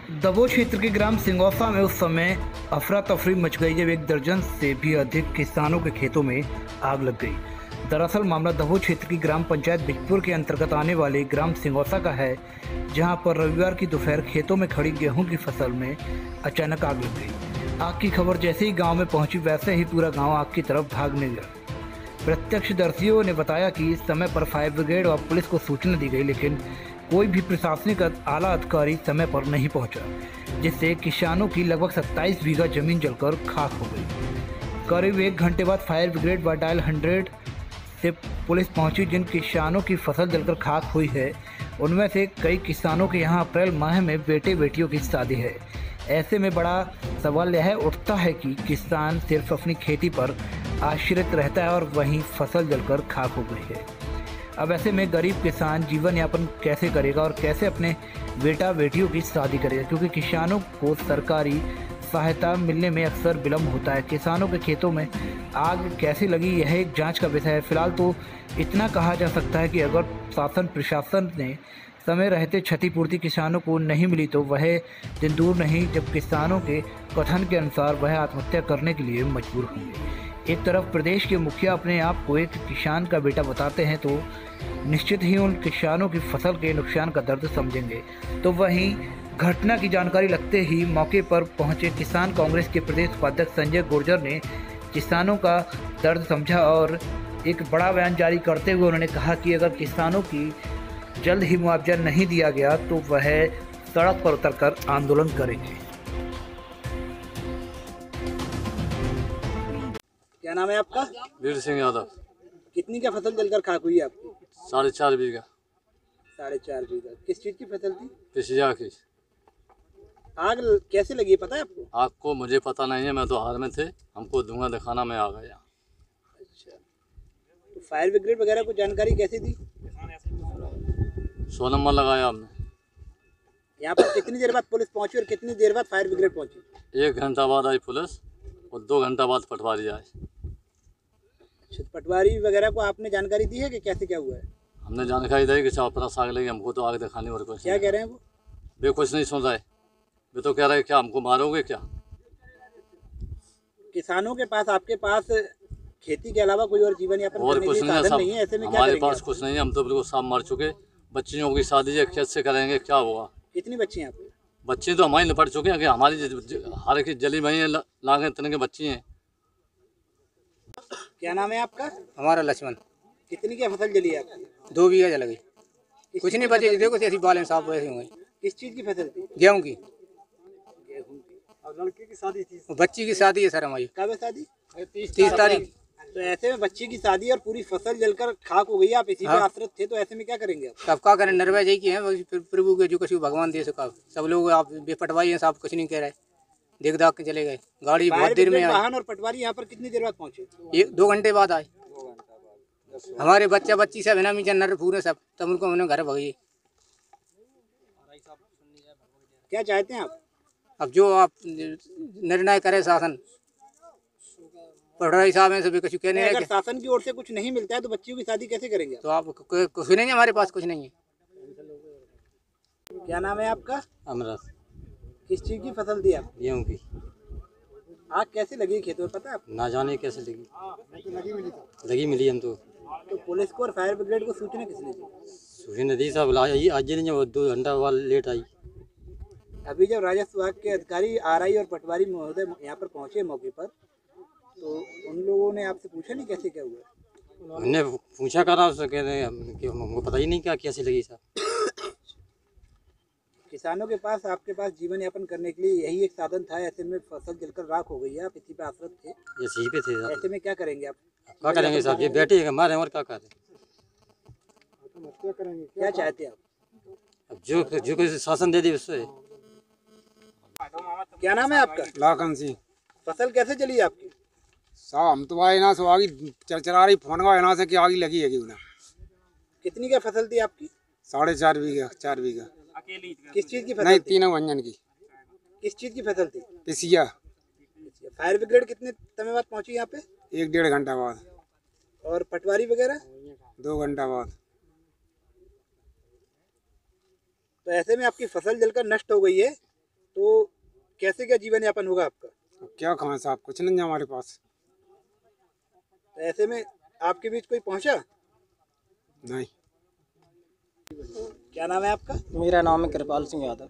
दबोच क्षेत्र के ग्राम सिंगौसा में उस समय अफरा तफरी मच गई जब एक दर्जन से भी अधिक किसानों के खेतों में आग लग गई। दरअसल मामला दबोच क्षेत्र की ग्राम पंचायत बिजपुर के अंतर्गत आने वाले ग्राम सिंगौसा का है, जहां पर रविवार की दोपहर खेतों में खड़ी गेहूं की फसल में अचानक आग लग गई। आग की खबर जैसे ही गाँव में पहुंची वैसे ही पूरा गाँव आग की तरफ भागने लगा। प्रत्यक्षदर्शियों ने बताया कि इस समय पर फायर ब्रिगेड और पुलिस को सूचना दी गई, लेकिन कोई भी प्रशासनिक आला अधिकारी समय पर नहीं पहुंचा, जिससे किसानों की लगभग 27 बीघा जमीन जलकर खाक हो गई। करीब 1 घंटे बाद फायर ब्रिगेड व डायल 100 से पुलिस पहुंची। जिन किसानों की फसल जलकर खाक हुई है उनमें से कई किसानों के यहां अप्रैल माह में बेटे बेटियों की शादी है। ऐसे में बड़ा सवाल यह उठता है कि किसान सिर्फ अपनी खेती पर आश्रित रहता है और वहीं फसल जलकर खाक हो गई है। अब ऐसे में गरीब किसान जीवन यापन कैसे करेगा और कैसे अपने बेटा बेटियों की शादी करेगा, क्योंकि किसानों को सरकारी सहायता मिलने में अक्सर विलम्ब होता है। किसानों के खेतों में आग कैसे लगी यह एक जांच का विषय है। फिलहाल तो इतना कहा जा सकता है कि अगर शासन प्रशासन ने समय रहते क्षतिपूर्ति किसानों को नहीं मिली तो वह दिन दूर नहीं जब किसानों के कथन के अनुसार वह आत्महत्या करने के लिए मजबूर होंगे। एक तरफ प्रदेश के मुखिया अपने आप को एक किसान का बेटा बताते हैं तो निश्चित ही उन किसानों की फसल के नुकसान का दर्द समझेंगे, तो वहीं घटना की जानकारी लगते ही मौके पर पहुंचे किसान कांग्रेस के प्रदेश उपाध्यक्ष संजय गुर्जर ने किसानों का दर्द समझा और एक बड़ा बयान जारी करते हुए उन्होंने कहा कि अगर किसानों की जल्द ही मुआवजा नहीं दिया गया तो वह सड़क पर उतरकर आंदोलन करेंगे। क्या नाम है आपका? वीर सिंह यादव। कितनी क्या फसल जलकर खाक हुई है आपकी? 4.5 बीघा। 4.5 बीघा। किस चीज की फसल थी? पिसिया की। आग कैसे लगी पता है आपको? आपको मुझे पता नहीं है, मैं तो हार में थे, हमको धुआं दिखाना में आ गया। अच्छा, तो फायर ब्रिगेड वगैरह को जानकारी कैसे दी? 100 नंबर लगाया हमने। यहाँ पर कितनी देर बाद पुलिस पहुंची और कितनी देर बाद फायर ब्रिगेड पहुंची? 1 घंटा बाद आई पुलिस और 2 घंटा बाद पटवारी आए। अच्छा, पटवारी वगैरह को आपने जानकारी दी है कि कैसे क्या हुआ है? हमने जानकारी दी कि चापरा आग लगी, हमको तो आग दिखानी और कुछ क्या कह रहे हैं वो? वे कुछ नहीं सुन रहे, वे तो कह रहे क्या हमको मारोगे क्या? किसानों के पास आपके पास खेती के अलावा कोई और जीवन यापन और करने कुछ के नहीं है, साधन सब नहीं है, ऐसे में क्या हमारे करेंगे पास आप? कुछ नहीं है, हम तो बिल्कुल साफ मर चुके। बच्चियों की शादी है, खेत से करेंगे, क्या होगा? कितनी बच्ची हैं आपकी? बच्चे तो हमारी निपट चुके हैं कि हमारी हर की जली भई है, लागे इतने के बच्ची हैं। क्या नाम है आपका? हमारा लक्ष्मण। कितनी क्या फसल जली है आपकी? 2 बीघा जल गई, कुछ नहीं बचे। देखो ऐसी बाल साफ वैसे हुए। किस चीज की फसल थी? गेहूं की। और लड़की की शादी थी? बच्ची की शादी है सर हमारी। कब है शादी? 30 तारीख। तो ऐसे में बच्ची की शादी और पूरी फसल जलकर खाक हो गई, आप इसी पे आश्रित थे, तो ऐसे में क्या करेंगे आप? अब क्या करें, निर्भय जी की है प्रभु के, जो कुछ भगवान दे सका। सब लोग आप बेपटवाई हैं, साहब कुछ नहीं कह रहे, देख दाख के चले गए। गाड़ी बहुत देर में आई। वाहन और पटवारी यहाँ पर कितनी देर बाद पहुंचे? 1-2 घंटे बाद आए। हमारे बच्चा बच्ची सब है ना, मीचर नर पूरे सब, तब उनको हमने घर भगाई। क्या चाहते हैं आप? अब जो आप निर्णय करे शासन, पटवारी साहब हैं, सभी कुछ कहने अगर शासन की ओर से कुछ नहीं मिलता है तो बच्चियों की शादी कैसे करेंगे आप? तो आप कुछ नहीं है, हमारे पास कुछ नहीं है। क्या नाम है आपका? अमरस। किस चीज की फसल थी आप? गेहूं की। आग कैसे लगी खेतों में पता है आपको? ना जाने कैसे लगी, लगी मिली हम तो पुलिस को और फायर ब्रिगेड को सूचना किसने दी? सूर्य नदी साहब आज नहीं, 2 घंटा बाद लेट आई। अभी जब राजस्व विभाग के अधिकारी आरआई और पटवारी महोदय यहाँ पर पहुंचे मौके पर, तो उन लोगों ने आपसे पूछा नहीं कैसे क्या हुआ? हमने पूछा करा उससे, कह रहे कि हमको पता ही नहीं क्या कैसे लगी साहब। किसानों के पास आपके पास जीवन यापन करने के लिए यही एक साधन था, ऐसे में फसल जलकर राख हो गई है, आप इसी पे आश्रित थे, यही पे थे साहब। ऐसे में क्या करेंगे आप? क्या करेंगे साहब, ये बैठे हमारे और क्या करें? क्या चाहते हैं आप? अब जो कोई शासन दे दी उससे। क्या नाम है आपका? लाखन सिंह। फसल कैसे चली आपकी? साहब हम तो आए ना सो आगे चरचरा रही फोन का ना से कि आगे लगी है ना। कितनी क्या फसल थी आपकी? 4.5 बीघा। 4 बीघा। किस चीज की फसल नहीं, थी? तीनों व्यंजन की। किस चीज की फसल थी? पिसिया। फायर ब्रिगेड कितने समय बाद पहुंची यहाँ पे? 1-1.5 घंटा बाद। और पटवारी वगैरह? 2 घंटा बाद। तो ऐसे में आपकी फसल जलकर नष्ट हो गई है, तो कैसे क्या जीवन यापन होगा आपका? अब क्या खाएं साहब, कुछ नहीं है हमारे पास। तो ऐसे में आपके बीच कोई पहुंचा? नहीं। क्या नाम है आपका? मेरा नाम है कृपाल सिंह यादव।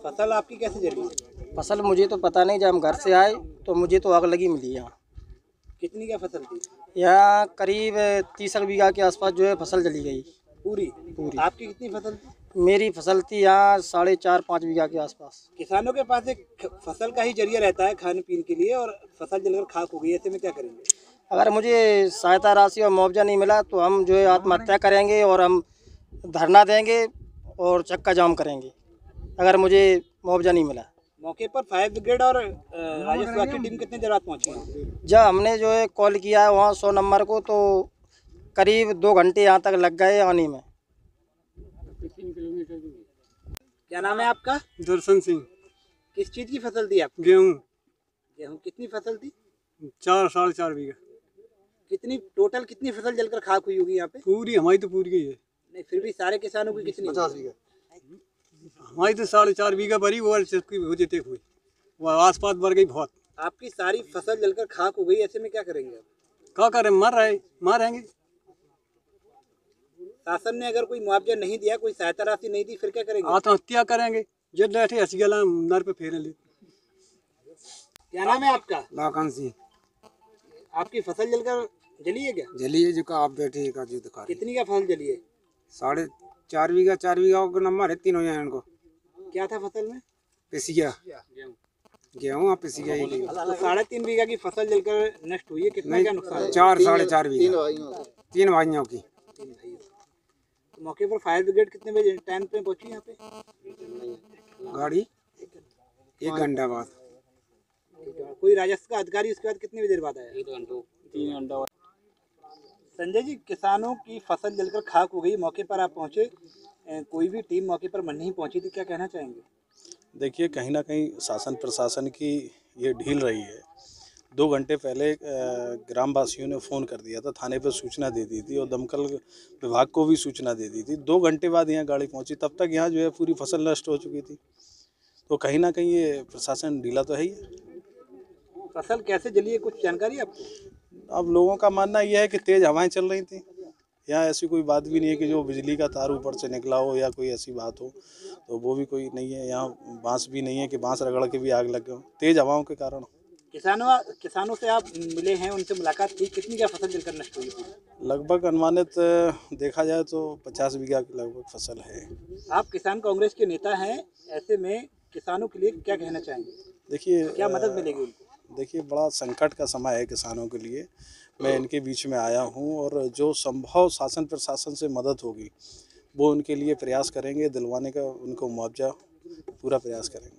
फसल आपकी कैसे जली? फसल मुझे तो पता नहीं, जब हम घर से आए तो मुझे तो आग लगी मिली यहाँ। कितनी क्या फसल थी? यहाँ करीब 30 बीघा के आसपास जो है फसल जली गई पूरी? पूरी। आपकी कितनी फसल थी? मेरी फसल थी यहाँ 4.5-5 बीघा के आसपास। किसानों के पास एक फसल का ही जरिया रहता है खाने पीने के लिए, और फसल जलकर खाक हो गई, ऐसे में क्या करेंगे? अगर मुझे सहायता राशि और मुआवजा नहीं मिला तो हम जो है आत्महत्या करेंगे और हम धरना देंगे और चक्का जाम करेंगे, अगर मुझे मुआवजा नहीं मिला। मौके पर फायर ब्रिगेड और राजस्व विभाग की टीम कितने देर बाद पहुंची है? जब हमने जो है कॉल किया है वहाँ 100 नंबर को, तो करीब 2 घंटे यहाँ तक लग गए आने में। क्या नाम है आपका? दर्शन सिंह। किस चीज की फसल थी आपकी? गेहूँ। गेहूँ कितनी फसल थी? 4-4.5 बीघा। कितनी टोटल कितनी फसल जलकर खाक हुई होगी यहाँ पे? पूरी हमारी तो पूरी गई है। नहीं, फिर भी सारे किसानों की कितनी? 50 बीघा। हमारी तो 4.5 बीघा भरी, वो हो जाते हुई वो आसपास भर गई बहुत। आपकी सारी फसल जलकर खाक हो गई, ऐसे में क्या करेंगे आप? क्या करें, मारेंगे। शासन ने अगर कोई मुआवजा नहीं दिया, कोई सहायता राशि नहीं दी, फिर क्या करेंगे? आत्महत्या करेंगे। जब बैठे हंसी गला नर पे फेरे ले। क्या नाम है आपका? लाखन सिंह। आपकी फसल जलकर जली है क्या? जली है जो का आप बैठे का जो दिखा रहे। कितनी का फसल जली है? 4.5 बीघा, 4 बीघा का नंबर है, तीनों यहाँ इनको। क्या था फसल में? पिसिया गेहूँ पिसिया ही। तो 3.5 बीघा की फसल जलकर नष्ट हुई है, कितना क्या नुकसान है? 4-4.5 बीघा। 3 भाइयों की। तो मौके पर फायर ब्रिगेड कितने बजे टाइम पे पहुंची यहाँ पे? गाड़ी 1 घंटा बाद। कोई राजस्व का अधिकारी उसके बाद कितनी देर बाद आया? 3 घंटा। संजय जी, किसानों की फसल जलकर खाक हो गई, मौके पर आप पहुंचे, कोई भी टीम मौके पर नहीं पहुंची थी, क्या कहना चाहेंगे? देखिए, कहीं ना कहीं शासन प्रशासन की ये ढील रही है। 2 घंटे पहले ग्रामवासियों ने फ़ोन कर दिया था, थाने पर सूचना दे दी थी और दमकल विभाग को भी सूचना दे दी थी। 2 घंटे बाद यहाँ गाड़ी पहुँची, तब तक यहाँ जो है पूरी फसल नष्ट हो चुकी थी। तो कहीं ना कहीं ये प्रशासन ढीला तो है ही है। फसल कैसे जली है, कुछ जानकारी आपको? अब लोगों का मानना यह है कि तेज़ हवाएं चल रही थी। यहाँ ऐसी कोई बात भी नहीं है कि जो बिजली का तार ऊपर से निकला हो या कोई ऐसी बात हो, तो वो भी कोई नहीं है। यहाँ बांस भी नहीं है कि बांस रगड़ के भी आग लग गए, तेज़ हवाओं के कारण। किसानों से आप मिले हैं, उनसे मुलाकात की, कितनी क्या फसल जलकर नष्ट हुई थी? लगभग अनुमानित देखा जाए तो 50 बीघा की लगभग फसल है। आप किसान कांग्रेस के नेता हैं, ऐसे में किसानों के लिए क्या कहना चाहेंगे? देखिए, क्या मदद मिलेगी उनको? देखिए, बड़ा संकट का समय है किसानों के लिए। मैं इनके बीच में आया हूं और जो संभव शासन प्रशासन से मदद होगी वो उनके लिए प्रयास करेंगे, दिलवाने का उनको मुआवजा पूरा प्रयास करेंगे।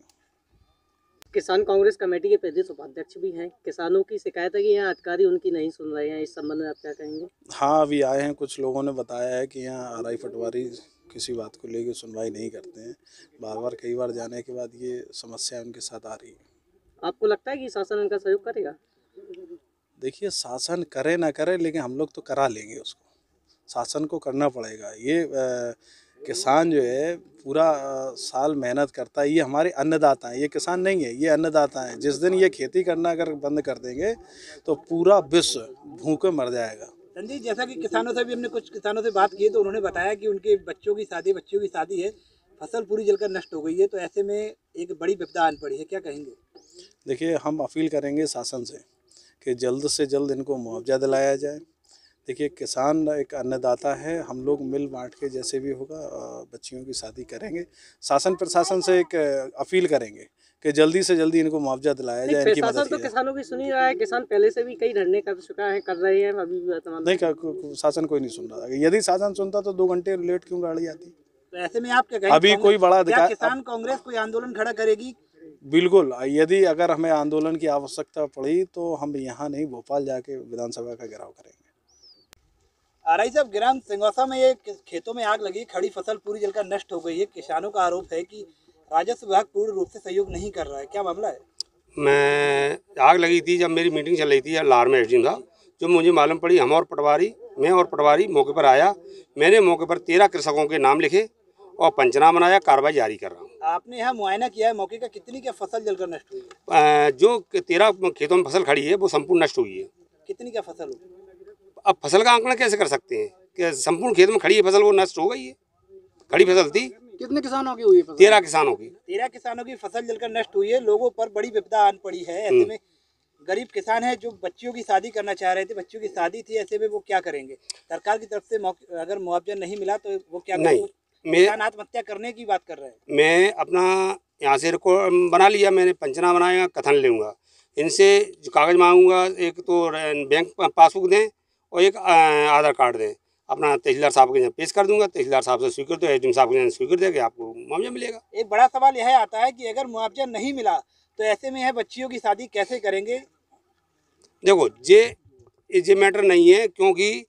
किसान कांग्रेस कमेटी के प्रदेश उपाध्यक्ष भी हैं। किसानों की शिकायत है कि यहाँ अधिकारी उनकी नहीं सुन रहे हैं, इस संबंध में आप क्या कहेंगे? हाँ, अभी आए हैं, कुछ लोगों ने बताया है कि यहाँ आरआई पटवारी किसी बात को लेकर सुनवाई नहीं करते हैं। बार कई बार जाने के बाद ये समस्या उनके साथ आ रही है। आपको लगता है कि शासन उनका सहयोग करेगा? देखिए, शासन करे ना करे, लेकिन हम लोग तो करा लेंगे उसको। शासन को करना पड़ेगा। ये किसान जो है पूरा साल मेहनत करता है, ये हमारे अन्नदाता हैं, ये किसान नहीं है, ये अन्नदाता हैं। जिस दिन ये खेती करना अगर बंद कर देंगे तो पूरा विश्व भूखे मर जाएगा। संजय, जैसा कि किसानों से भी हमने कुछ किसानों से बात की तो उन्होंने बताया कि उनके बच्चों की शादी है, फसल पूरी जलकर नष्ट हो गई है, तो ऐसे में एक बड़ी विपदा आन पड़ी है, क्या कहेंगे? देखिए, हम अपील करेंगे शासन से कि जल्द से जल्द इनको मुआवजा दिलाया जाए। देखिए, किसान एक अन्नदाता है, हम लोग मिल बांट के जैसे भी होगा बच्चियों की शादी करेंगे। शासन प्रशासन से एक अपील करेंगे कि जल्दी से जल्दी इनको मुआवजा दिलाया जाए, इनकी मदद की जाए। किसानों की सुनी रहा है, किसान पहले से भी कई धरने कर रहे हैं, अभी नहीं, शासन कोई नहीं सुन रहा। यदि शासन सुनता तो 2 घंटे लेट क्यों गाड़ी आती? तो ऐसे में आप क्या कहेंगे? अभी कोई बड़ा अधिकार, किसान कांग्रेस कोई आंदोलन खड़ा करेगी? बिल्कुल, यदि अगर हमें आंदोलन की आवश्यकता पड़ी तो हम यहाँ नहीं, भोपाल जाके विधानसभा का घेराव करेंगे। आरआई साहब, ग्राम सिंगौसा में ये खेतों में आग लगी, खड़ी फसल पूरी जलकर नष्ट हो गई है। किसानों का आरोप है कि राजस्व विभाग पूर्ण रूप से सहयोग नहीं कर रहा है, क्या मामला है? मैं आग लगी थी जब मेरी मीटिंग चल रही थी लार में एसडीएम था, जो मुझे मालूम पड़ी मैं और पटवारी मौके पर आया। मैंने मौके पर 13 कृषकों के नाम लिखे और पंचनामा बनाया, कार्रवाई जारी कर रहा हूँ। आपने यहाँ मुआयना किया है मौके का, कितनी क्या फसल जलकर नष्ट हुई है? जो 13 खेतों में फसल खड़ी है वो संपूर्ण नष्ट हुई है। कितनी क्या फसल हुई? अब फसल का आंकड़ा कैसे कर सकते हैं कि संपूर्ण खेत में खड़ी है फसल वो नष्ट हो गई है? खड़ी फसल थी। कितने किसानों की हुई 13 किसानों की। 13 किसानों की फसल जलकर नष्ट हुई है। लोगों पर बड़ी विपदा आन पड़ी है। ऐसे में गरीब किसान है जो बच्चियों की शादी करना चाह रहे थे, बच्चियों की शादी थी, ऐसे में वो क्या करेंगे? सरकार की तरफ से अगर मुआवजा नहीं मिला तो वो क्या नहीं, किसान आत्महत्या करने की बात कर रहे हैं। मैं अपना यहाँ से रिकॉर्ड बना लिया, मैंने पंचना बनाया, कथन लूँगा, इनसे जो कागज़ मांगूंगा, एक तो बैंक पासबुक दें और एक आधार कार्ड दें, अपना तहसीलदार साहब के यहाँ पेश कर दूंगा, तहसीलदार साहब से स्वीकृत, एसडीएम साहब के यहाँ स्वीकृत है कि आपको मुआवजा मिलेगा। एक बड़ा सवाल यह आता है कि अगर मुआवजा नहीं मिला तो ऐसे में यह बच्चियों की शादी कैसे करेंगे? देखो ये मैटर नहीं है, क्योंकि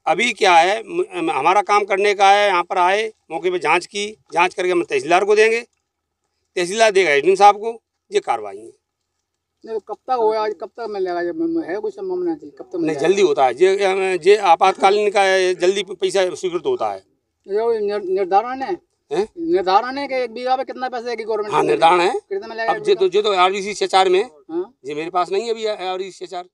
अभी क्या है, हमारा काम करने का है, यहाँ पर आए मौके पे जांच करके हम तहसीलदार को देंगे, तहसीलदार देगा एसडीएम साहब को, ये कार्रवाई है। कब तक होगा, आज कब तक मिलेगा? जब है कुछ संभावना थी कब तक? नहीं, जल्दी होता है, ये आपातकालीन का जल्दी पैसा स्वीकृत होता है। निर्धारण है कि 1 बीघा पे कितना पैसा देगी गवर्नमेंट? हाँ, निर्धारण है। कितना मिलेगा? अब जो तो RBC 4 में, ये मेरे पास नहीं है अभी RBC 4।